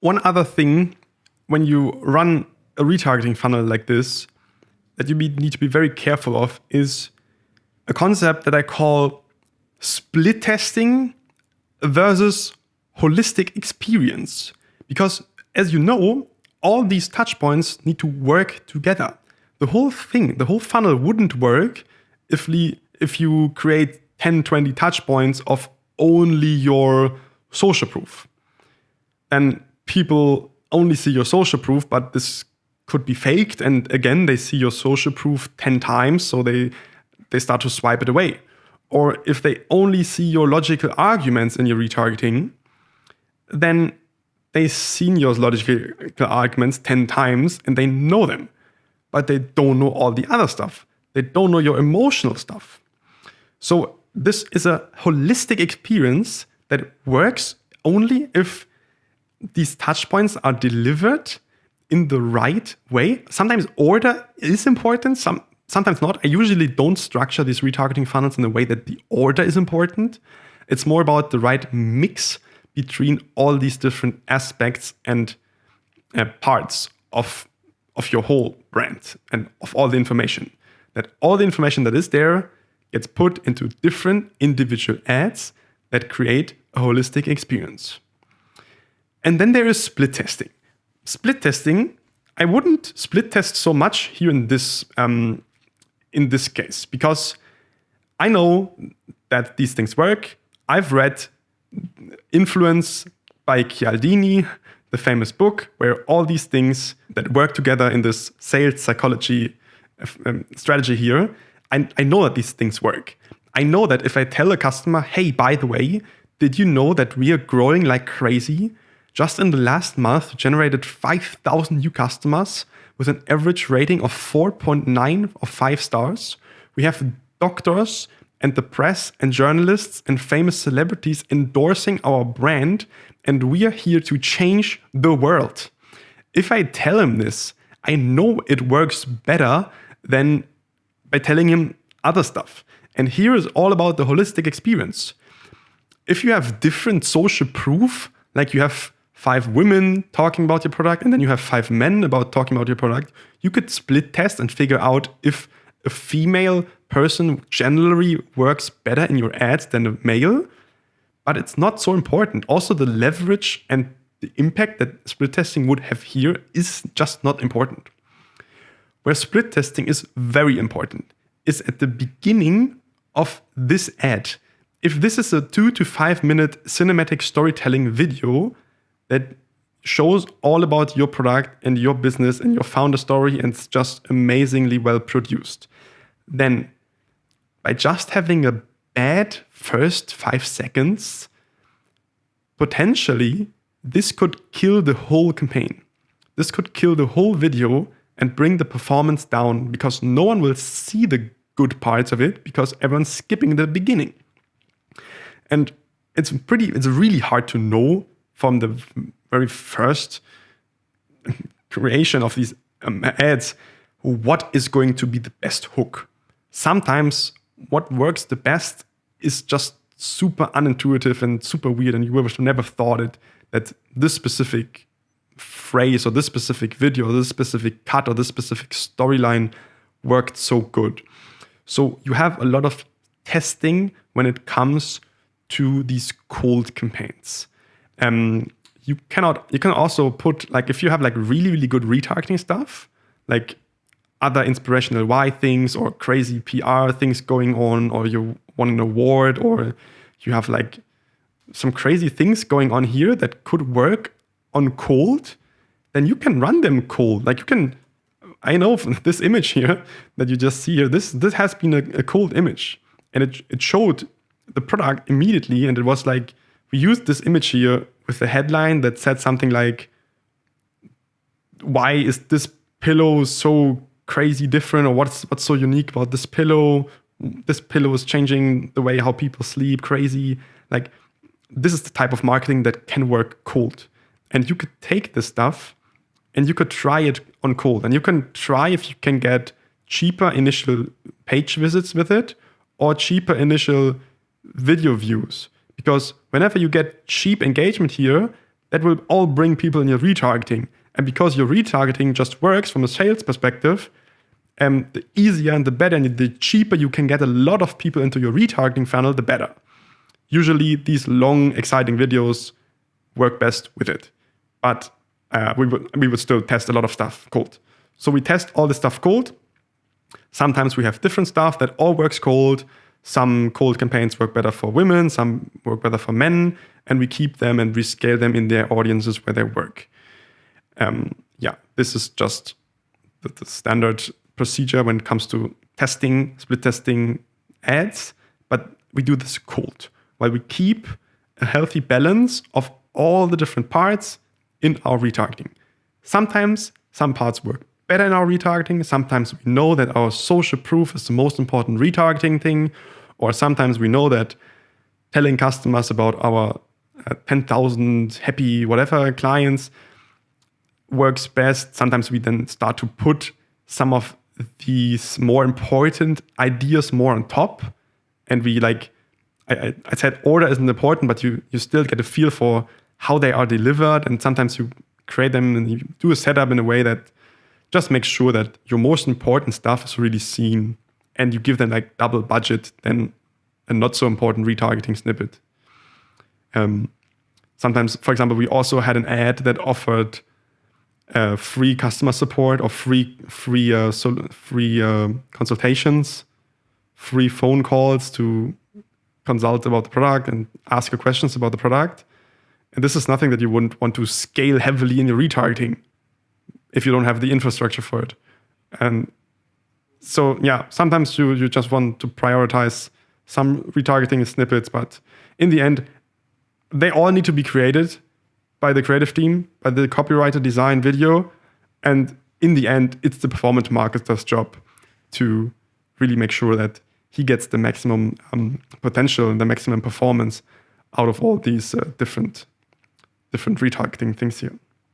One other thing, when you run a retargeting funnel like this, that you need to be very careful of is a concept that I call split testing versus holistic experience. Because as you know, all these touch points need to work together. The whole thing, the whole funnel wouldn't work if you create 10, 20 touch points of only your social proof. And people only see your social proof, but this could be faked. And again, they see your social proof 10 times, so they start to swipe it away. Or if they only see your logical arguments in your retargeting, then they've seen your logical arguments 10 times and they know them, but they don't know all the other stuff. They don't know your emotional stuff. So this is a holistic experience that works only if these touch points are delivered in the right way. Sometimes order is important, sometimes not. I usually don't structure these retargeting funnels in a way that the order is important. It's more about the right mix between all these different aspects and parts of your whole brand and of all the information. That all the information that is there gets put into different individual ads that create a holistic experience. And then there is split testing. Split testing, I wouldn't split test so much here in this case, because I know that these things work. I've read Influence by Cialdini, the famous book, where all these things that work together in this sales psychology strategy here, I know that these things work. I know that if I tell a customer, hey, by the way, did you know that we are growing like crazy? Just in the last month, generated 5,000 new customers with an average rating of 4.9 of 5 stars. We have doctors and the press and journalists and famous celebrities endorsing our brand, and we are here to change the world. If I tell him this, I know it works better than by telling him other stuff. And here is all about the holistic experience. If you have different social proof, like you have 5 women talking about your product and then you have 5 men talking about your product, you could split test and figure out if a female person generally works better in your ads than a male. But it's not so important. Also, the leverage and the impact that split testing would have here is just not important. Where split testing is very important is at the beginning of this ad. If this is a 2 to 5 minute cinematic storytelling video that shows all about your product and your business and your founder story, and it's just amazingly well produced, then by just having a bad first 5 seconds, potentially this could kill the whole campaign. This could kill the whole video and bring the performance down, because no one will see the good parts of it because everyone's skipping the beginning. And it's really hard to know from the very first creation of these ads what is going to be the best hook. Sometimes what works the best is just super unintuitive and super weird, and you would have never thought it, that this specific phrase or this specific video or this specific cut or this specific storyline worked so good. So you have a lot of testing when it comes to these cold campaigns. You can also put, like, if you have like really, really good retargeting stuff, like other inspirational why things or crazy PR things going on, or you won an award, or you have like some crazy things going on here that could work on cold, then you can run them cold. Like you can, I know this image here that you just see here, this has been a cold image, and it showed the product immediately, and it was like, we used this image here with a headline that said something like, why is this pillow so crazy different, or what's so unique about this pillow? This pillow is changing the way how people sleep, crazy. Like, this is the type of marketing that can work cold. And you could take this stuff and you could try it on cold, and you can try if you can get cheaper initial page visits with it or cheaper initial video views. Because whenever you get cheap engagement here, that will all bring people in your retargeting. And because your retargeting just works from a sales perspective, the easier and the better and the cheaper you can get a lot of people into your retargeting funnel, the better. Usually these long, exciting videos work best with it. But we would still test a lot of stuff cold. So we test all the stuff cold. Sometimes we have different stuff that all works cold. Some cold campaigns work better for women, some work better for men, and we keep them and rescale them in their audiences where they work. This is just the standard procedure when it comes to testing, split testing ads, but we do this cold, while we keep a healthy balance of all the different parts in our retargeting. Sometimes some parts work better in our retargeting. Sometimes we know that our social proof is the most important retargeting thing, or sometimes we know that telling customers about our 10,000 happy whatever clients works best. Sometimes we then start to put some of these more important ideas more on top, and we I said order isn't important, but you still get a feel for how they are delivered, and sometimes you create them and you do a setup in a way that just makes sure that your most important stuff is really seen, and you give them double budget than a not so important retargeting snippet. Sometimes, for example, we also had an ad that offered free customer support or free consultations, free phone calls to consult about the product and ask your questions about the product. And this is nothing that you wouldn't want to scale heavily in your retargeting if you don't have the infrastructure for it. And so, sometimes you just want to prioritize some retargeting snippets, but in the end, they all need to be created by the creative team, by the copywriter, design, video. And in the end, it's the performance marketer's job to really make sure that he gets the maximum potential and the maximum performance out of all these different retargeting things here.